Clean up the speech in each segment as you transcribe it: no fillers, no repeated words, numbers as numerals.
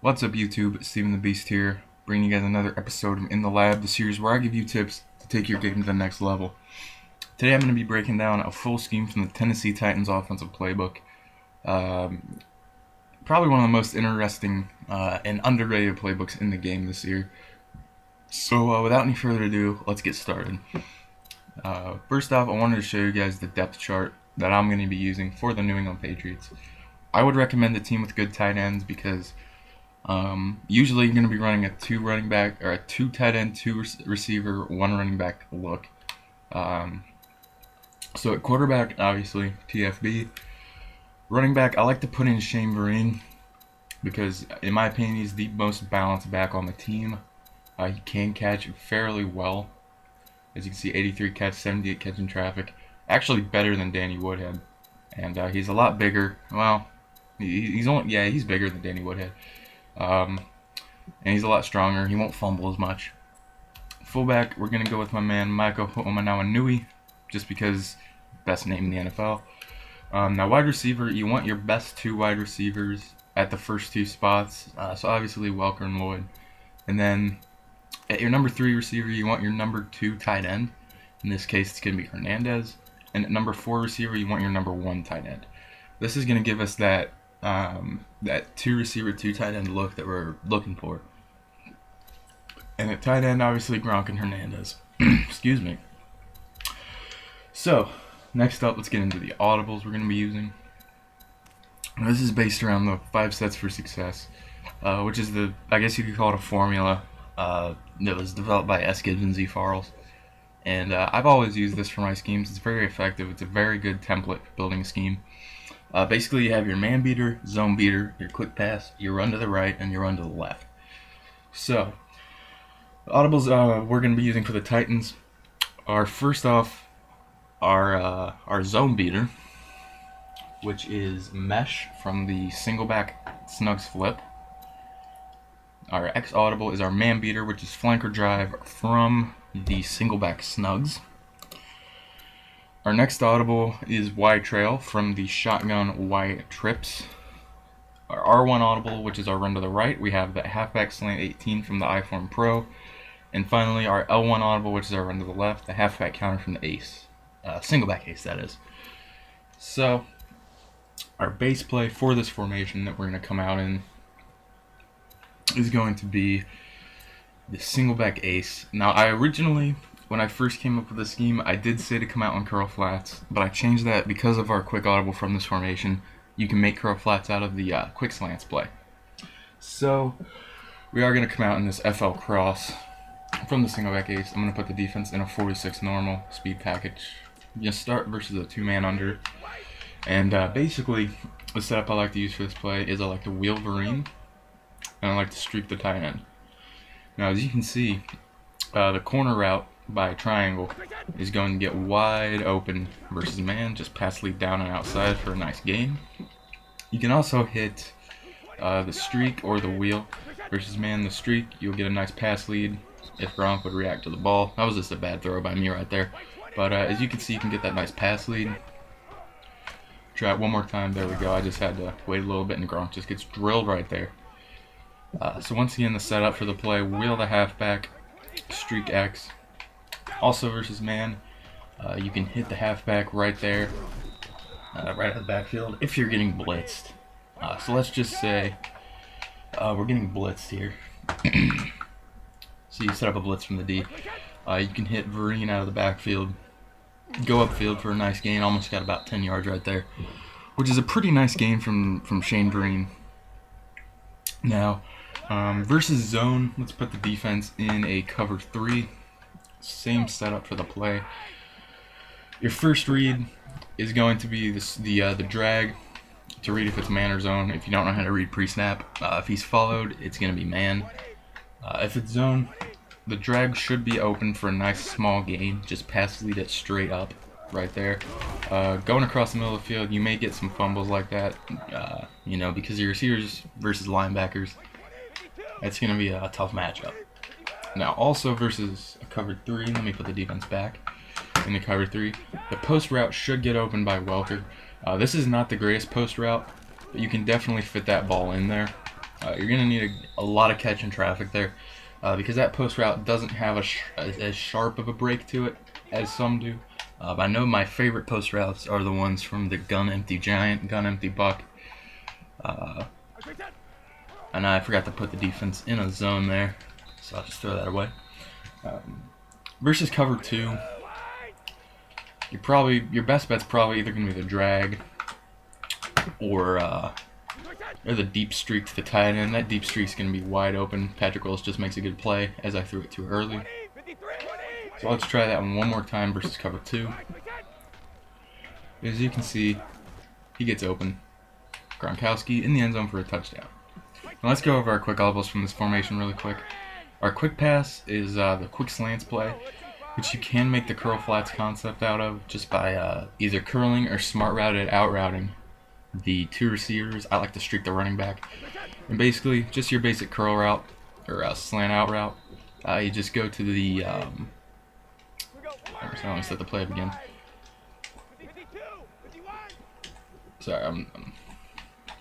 What's up YouTube, Stephen the Beast here, bringing you guys another episode of In the Lab, the series where I give you tips to take your game to the next level. Today I'm going to be breaking down a full scheme from the Tennessee Titans offensive playbook. Probably one of the most interesting and underrated playbooks in the game this year. So without any further ado, let's get started. First off, I wanted to show you guys the depth chart that I'm going to be using for the New England Patriots. I would recommend a team with good tight ends because usually you're going to be running a two tight end, two receiver, one running back look. So at quarterback, obviously TFB. Running back, I like to put in Shane Vereen because, in my opinion, he's the most balanced back on the team. He can catch fairly well. As you can see, 83 catch, 78 catch in traffic. Actually better than Danny Woodhead. And he's a lot bigger. Well, he's bigger than Danny Woodhead. And he's a lot stronger. He won't fumble as much. Fullback, we're going to go with my man Michael Hoomanawanui, just because best name in the NFL. Now wide receiver, you want your best two wide receivers at the first two spots. So obviously Welker and Lloyd. And then at your number 3 receiver, you want your number 2 tight end. In this case, it's going to be Hernandez. And at number 4 receiver, you want your number 1 tight end. This is going to give us that 2 receiver, 2 tight end look that we're looking for. And at tight end, obviously Gronk and Hernandez. Excuse me. So, next up, let's get into the audibles we're going to be using. This is based around the 5 sets for success, which is I guess you could call it a formula that was developed by S. Gibbs and Z. Farrells. And I've always used this for my schemes. It's very effective. It's a very good template for building a scheme. Basically, you have your man beater, zone beater, your quick pass, your run to the right, and your run to the left. So, the audibles we're going to be using for the Titans are, first off, our zone beater, which is Mesh from the single back Snugs flip. Our X audible is our man beater, which is flanker drive from the single back Snugs. Our next audible is Y trail from the shotgun Y trips. Our R1 audible, which is our run to the right, we have the halfback slant 18 from the iForm Pro. And finally, our L1 audible, which is our run to the left, the halfback counter from the ace. Single back ace, that is. So, our base play for this formation that we're going to come out in is going to be the single back ace. Now, I originally, when I first came up with the scheme, I did say to come out on curl flats, but I changed that because of our quick audible from this formation. You can make curl flats out of the quick slants play. So, we are going to come out in this FL cross from the single back ace. I'm going to put the defense in a 46 normal speed package. You start versus a 2-man under. And basically, the setup I like to use for this play is I like to wheel Vereen, and I like to streak the tight end. Now, as you can see, the corner route by triangle is going to get wide open versus man. Just pass lead down and outside for a nice gain. You can also hit the streak or the wheel versus man. The streak, you'll get a nice pass lead if Gronk would react to the ball. That was just a bad throw by me right there. But as you can see, you can get that nice pass lead. Try it one more time. There we go. I just had to wait a little bit, and Gronk just gets drilled right there. So once again, the setup for the play, wheel the halfback, streak X. Also versus man, you can hit the halfback right there, right at the backfield, if you're getting blitzed. So let's just say we're getting blitzed here. So you set up a blitz from the D. You can hit Vereen out of the backfield, go upfield for a nice gain. Almost got about 10 yards right there, which is a pretty nice gain from Shane Vereen. Now, versus zone, let's put the defense in a cover 3. Same setup for the play. Your first read is going to be the drag to read if it's man or zone. If you don't know how to read pre-snap, if he's followed, it's going to be man. If it's zone, the drag should be open for a nice small gain. Just pass lead it straight up right there. Going across the middle of the field, you may get some fumbles like that, you know, because your receivers versus linebackers, it's going to be a tough matchup. Now, also versus a cover 3, let me put the defense back in the cover 3. The post route should get open by Welker. This is not the greatest post route, but you can definitely fit that ball in there. You're going to need a lot of catching traffic there because that post route doesn't have as sharp of a break to it as some do. I know my favorite post routes are the ones from the gun empty giant, gun empty buck. And I forgot to put the defense in a zone there, so I'll just throw that away. Versus cover 2, your best bet's probably either going to be the drag or the deep streak to the tight end. That deep streak's going to be wide open. Patrick Willis just makes a good play as I threw it too early. So let's try that one more time versus cover 2. As you can see, he gets open. Gronkowski in the end zone for a touchdown. Now let's go over our quick audibles from this formation really quick. Our quick pass is the quick slants play, which you can make the curl flats concept out of just by either curling or smart routed out routing the 2 receivers. I like to streak the running back. And basically, just your basic curl route or slant out route. You just go to the let me set the play up again. Sorry, I'm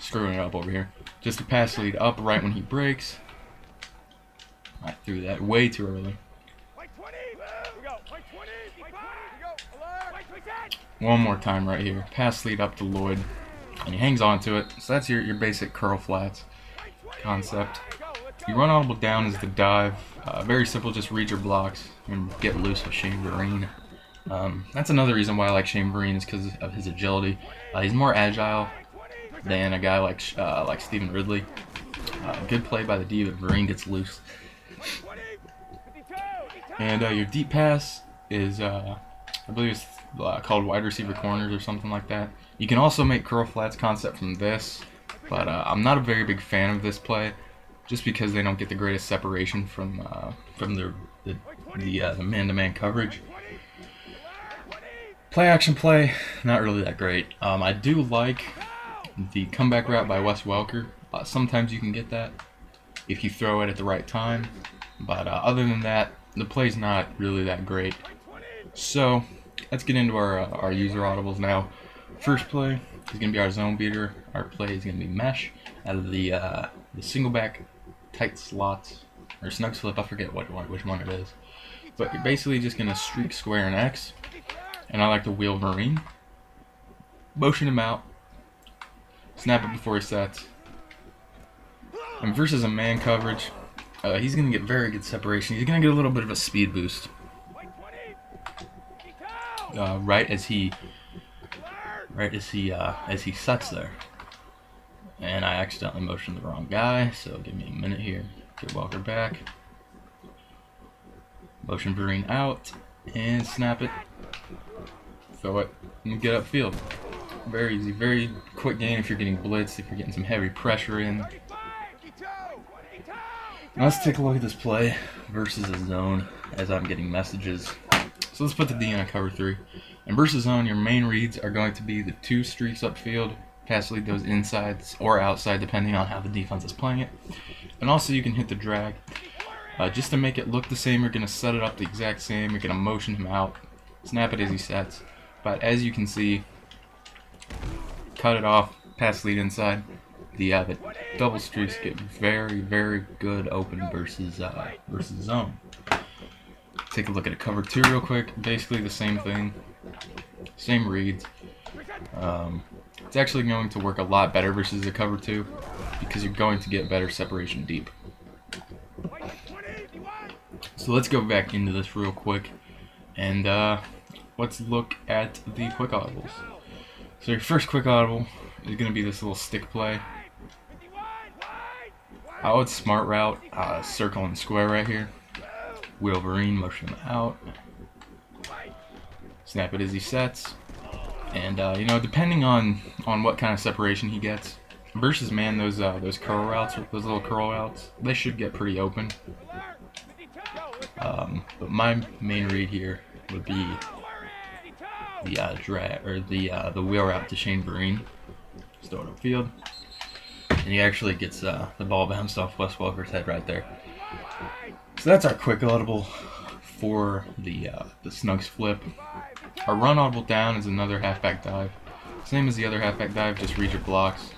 screwing it up over here. Just a pass lead up right when he breaks. I threw that way too early. One more time right here. Pass lead up to Lloyd. And he hangs on to it. So that's your basic curl flats concept. You run audible down is the dive. Very simple, just read your blocks and get loose with Shane Vereen. That's another reason why I like Shane Vereen is because of his agility. He's more agile than a guy like Stephen Ridley. Good play by the D, but Vereen gets loose. And your deep pass is, I believe it's called wide receiver corners or something like that. You can also make curl flats concept from this, but I'm not a very big fan of this play, just because they don't get the greatest separation from the man-to-man coverage. Play action play, not really that great. I do like the comeback route by Wes Welker. Sometimes you can get that if you throw it at the right time, but other than that, the play's not really that great. So let's get into our user audibles now. First play is going to be our zone beater. Our play is going to be mesh out of the single back tight slots or snug slip. I forget which one it is, but you're basically just going to streak square and X. And I like to wheel Vereen, motion him out, snap it before he sets. And versus a man coverage, he's going to get very good separation. He's going to get a little bit of a speed boost right as he sets there. And I accidentally motioned the wrong guy, so give me a minute here. Get Walker back. Motion Vereen out and snap it. Throw it and get upfield. Very easy, very quick gain if you're getting blitzed, if you're getting some heavy pressure in. Now let's take a look at this play versus a zone as I'm getting messages. So let's put the D in a cover 3. And versus zone, your main reads are going to be the 2 streaks upfield. Pass lead those insides or outside depending on how the defense is playing it. And also you can hit the drag. Just to make it look the same, you're going to set it up the exact same. You're going to motion him out, snap it as he sets. But as you can see, cut it off, pass lead inside. The double streaks get very, very good open versus zone. Take a look at a cover 2 real quick. Basically the same thing, same reads. It's actually going to work a lot better versus a cover 2 because you're going to get better separation deep. So let's go back into this real quick and let's look at the quick audibles. So your first quick audible is going to be this little stick play. I would smart route, circle and square right here. Wheel Vereen, motion him out. Snap it as he sets. And you know, depending on what kind of separation he gets, versus man, those curl routes, those little curl routes, they should get pretty open. But my main read here would be the drag or the wheel route to Shane Vereen. Just throw it upfield, and he actually gets the ball bounced off Wes Welker's head right there. So that's our quick audible for the snugs flip. Our run audible down is another halfback dive. Same as the other halfback dive, just read your blocks.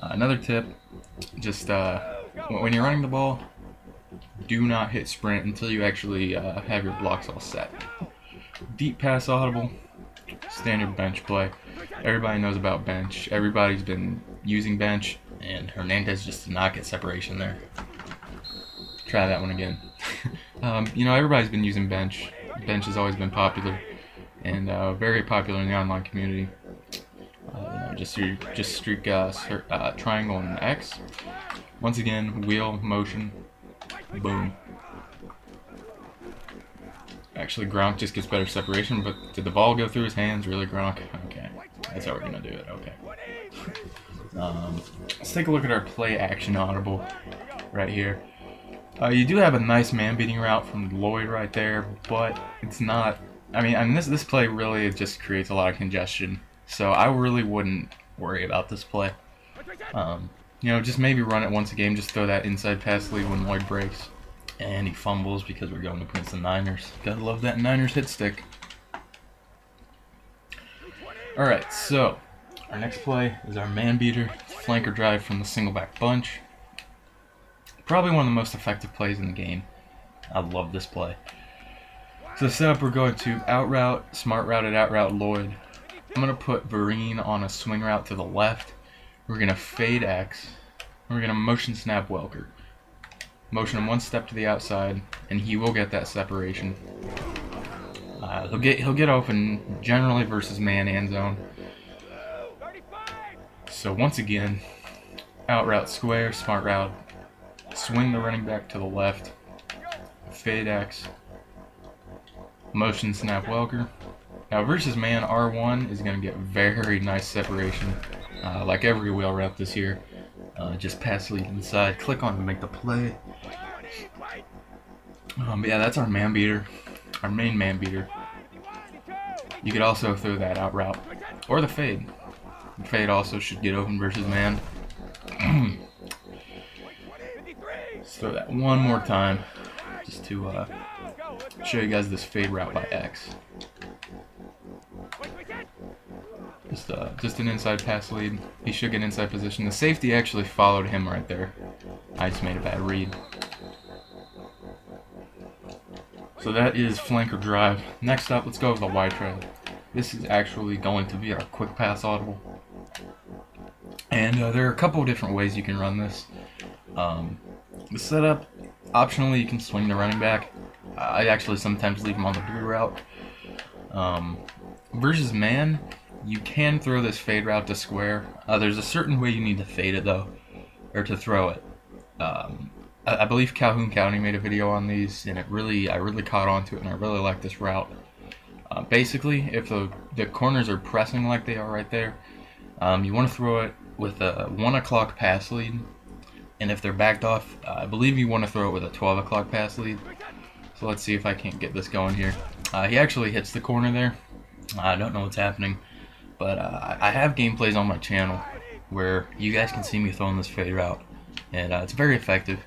Another tip, just when you're running the ball, do not hit sprint until you actually have your blocks all set. Deep pass audible, standard bench play. Everybody knows about bench. Everybody's been using bench, and Hernandez just did not get separation there. Try that one again. You know, everybody's been using bench. Bench has always been popular, and very popular in the online community. Just streak triangle and X. Once again, wheel, motion, boom. Actually, Gronk just gets better separation, but did the ball go through his hands? Really, Gronk? Okay, that's how we're gonna do it. Okay. Let's take a look at our play action audible right here. You do have a nice man-beating route from Lloyd right there, but it's not. I mean, this play really just creates a lot of congestion, so I really wouldn't worry about this play. You know, just maybe run it once a game. Just throw that inside pass lead when Lloyd breaks, and he fumbles because we're going against the Niners. Gotta love that Niners hit stick. All right, so our next play is our man beater flanker drive from the single back bunch. Probably one of the most effective plays in the game. I love this play. So the setup, we're going to out route, smart routed out route Lloyd. I'm going to put Vereen on a swing route to the left. We're going to fade X. We're going to motion snap Welker. Motion him one step to the outside, and he will get that separation. He'll get open generally versus man and zone. So once again, out route square, smart route. Swing the running back to the left, fade X, motion snap Welker. Now versus man, R1 is going to get very nice separation, like every wheel route this year. Just pass lead inside, click on to make the play. But yeah, that's our man beater, our main man beater. You could also throw that out route, or the fade. The fade also should get open versus man. Let's throw that one more time, just to show you guys this fade route by X. Just an inside pass lead. He should get inside position. The safety actually followed him right there. I just made a bad read. So that is flanker drive. Next up, let's go with the Y trail. This is actually going to be our quick pass audible. And there are a couple of different ways you can run this. The setup, optionally you can swing the running back. I actually sometimes leave him on the blue route. Versus man, you can throw this fade route to square. There's a certain way you need to fade it though, or to throw it. I believe Calhoun County made a video on these, and I really caught on to it, and I really like this route. Basically, if the corners are pressing like they are right there, you want to throw it with a 1 o'clock pass lead. And if they're backed off, I believe you want to throw it with a 12 o'clock pass lead. So let's see if I can't get this going here. He actually hits the corner there. I don't know what's happening. But I have gameplays on my channel where you guys can see me throwing this fade route. And it's very effective.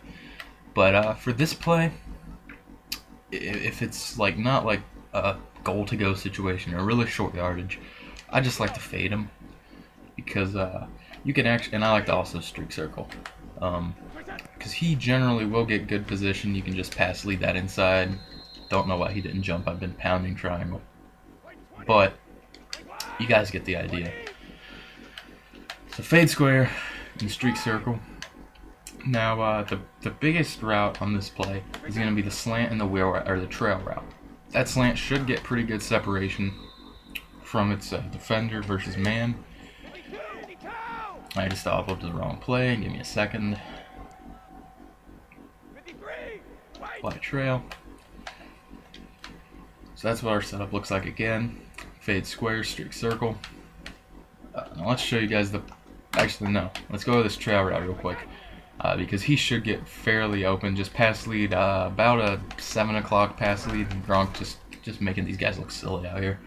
But for this play, if it's like not like a goal to go situation or really short yardage, I just like to fade him. Because you can actually, and I like to also streak circle. Because he generally will get good position. You can just pass lead that inside. Don't know why he didn't jump. I've been pounding triangle. But you guys get the idea. So fade square and streak circle. Now the biggest route on this play is going to be the slant and the wheel or the trail route. That slant should get pretty good separation from its defender versus man. I just uploaded the wrong play. Give me a second. Fly trail. So that's what our setup looks like again. Fade square, streak circle. Now let's show you guys the. Actually, no. Let's go with this trail route real quick. Because he should get fairly open. Just pass lead, about a 7 o'clock pass lead. Gronk just making these guys look silly out here.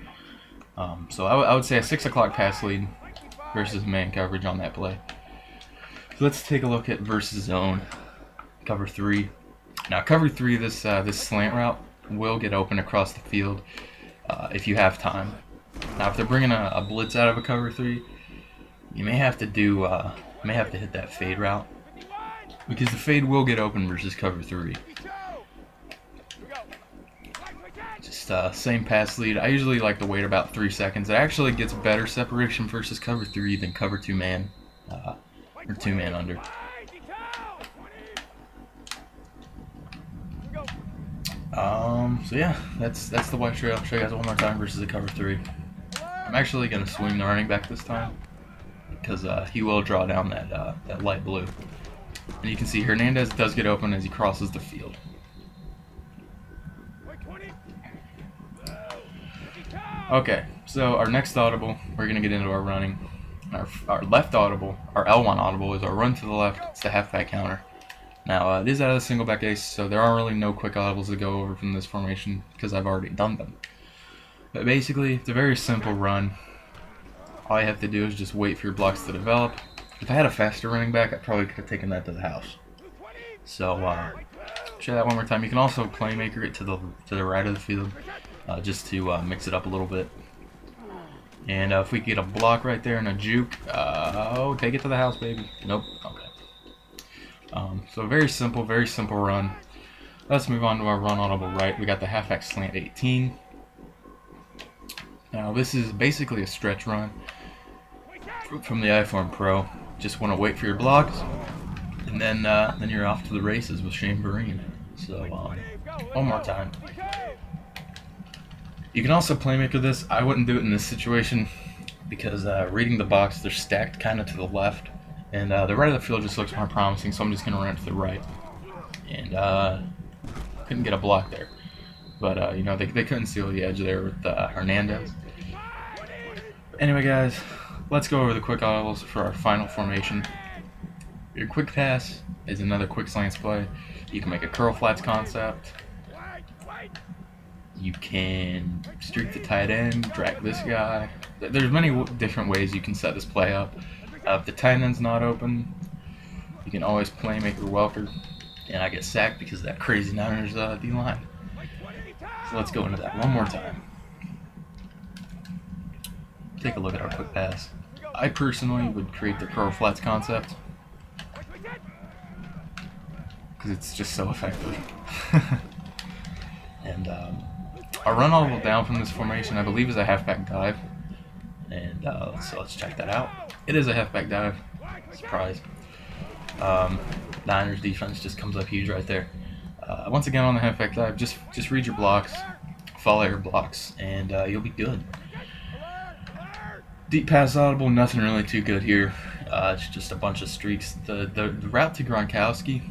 So I would say a 6 o'clock pass lead versus man coverage on that play. So let's take a look at versus zone, cover 3. Now cover 3, this slant route will get open across the field if you have time. Now if they're bringing a blitz out of a cover 3, you may have to do may have to hit that fade route because the fade will get open versus cover 3. Just same pass lead. I usually like to wait about 3 seconds. It actually gets better separation versus cover 3 than cover 2 man or 2 man under. So yeah, that's the white trail. I'll show you guys one more time versus a cover 3. I'm actually gonna swing the running back this time because he will draw down that light blue, and you can see Hernandez does get open as he crosses the field. Okay, so our next audible, we're gonna get into our running. Our left audible, our L1 audible, is our run to the left. It's the halfback counter. Now, it is out of the single back ace, so there are really no quick audibles to go over from this formation because I've already done them. But basically, it's a very simple run. All you have to do is just wait for your blocks to develop. If I had a faster running back, I probably could have taken that to the house. So, show that one more time. You can also playmaker it to the right of the field, just to mix it up a little bit. And if we get a block right there and a juke, oh, take it to the house, baby. Nope. Okay. So very simple run. Let's move on to our run audible right. We got the halfback slant 18. Now this is basically a stretch run from the iPhone Pro. Just want to wait for your blocks, and then you're off to the races with Shane Vereen. So one more time. You can also playmaker this. I wouldn't do it in this situation because reading the box, they're stacked kind of to the left. And the right of the field just looks more promising, so I'm just going to run it to the right. And couldn't get a block there. But, you know, they couldn't seal the edge there with Hernandez. Anyway, guys, let's go over the quick audibles for our final formation. Your quick pass is another quick slants play. You can make a curl flats concept. You can streak the tight end, drag this guy. There's many different ways you can set this play up. If the tight end's not open, you can always playmaker Welker, and I get sacked because of that crazy Niners D-line. So let's go into that one more time. Take a look at our quick pass. I personally would create the curl flats concept because it's just so effective. And our run audible down from this formation, I believe, is a halfback dive. And so let's check that out. It is a halfback dive. Surprise. Niners defense just comes up huge right there. Once again on the halfback dive, just read your blocks, follow your blocks, and you'll be good. Deep pass audible, nothing really too good here. It's just a bunch of streaks. The route to Gronkowski,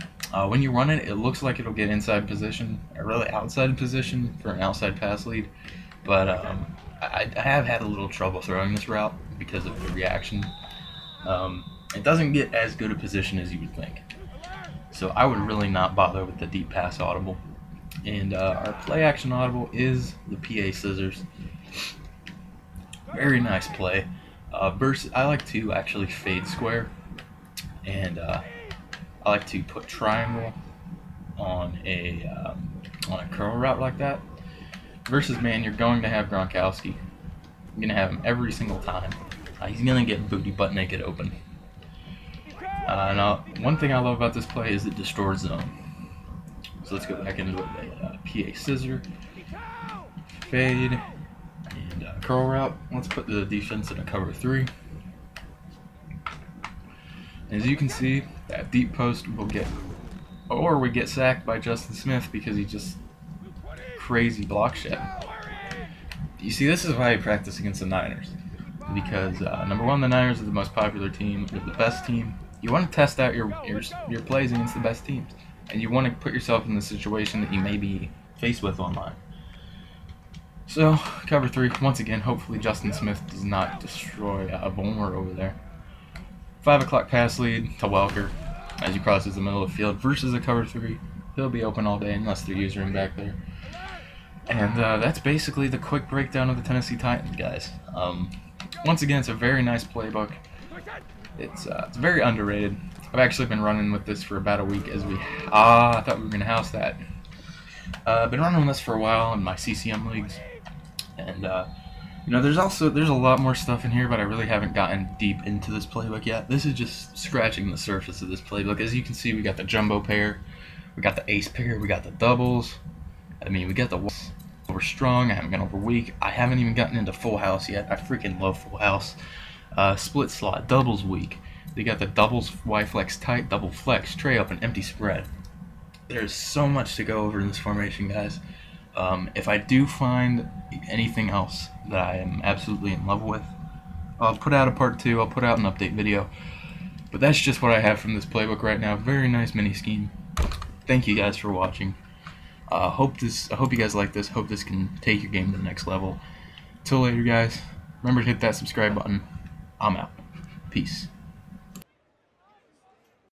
when you run it, it looks like it'll get inside position, or really outside position for an outside pass lead. But I have had a little trouble throwing this route because of the reaction. It doesn't get as good a position as you would think. So I would really not bother with the deep pass audible. And our play action audible is the PA scissors. Very nice play. I like to actually fade square. And I like to put triangle on a curl route like that. Versus, man, you're going to have Gronkowski. You're going to have him every single time. He's going to get booty butt naked open. Now, one thing I love about this play is it distorts zone. So let's go back into it. PA scissor, fade, and curl route. Let's put the defense in a cover 3. As you can see, that deep post will get, or we get sacked by Justin Smith because he just crazy block shit. You see, this is why I practice against the Niners. Because number one, the Niners are the most popular team, they're the best team. You want to test out your plays against the best teams, and you want to put yourself in the situation that you may be faced with online. So cover 3 once again. Hopefully Justin Smith does not destroy Vollmer over there. 5 o'clock pass lead to Welker as he crosses the middle of the field versus a cover 3. He'll be open all day unless they're using him back there. And that's basically the quick breakdown of the Tennessee Titans, guys. Once again, it's a very nice playbook. It's very underrated. I've actually been running with this for about a week as I thought we were going to house that. I've been running with this for a while in my CCM leagues. And, You know, there's a lot more stuff in here, but I really haven't gotten deep into this playbook yet. This is just scratching the surface of this playbook. As you can see, we got the jumbo pair, we got the ace pair, we got the doubles. I mean, we got the over strong. I haven't gone over weak. I haven't even gotten into full house yet. I freaking love full house. Split slot, doubles weak. They got the doubles Y flex tight, double flex, tray open, empty spread. There's so much to go over in this formation, guys. If I do find anything else that I am absolutely in love with, I'll put out a part 2. I'll put out an update video. But that's just what I have from this playbook right now. Very nice mini scheme. Thank you guys for watching. I hope you guys like this. Hope this can take your game to the next level. Till later, guys. Remember to hit that subscribe button. I'm out. Peace.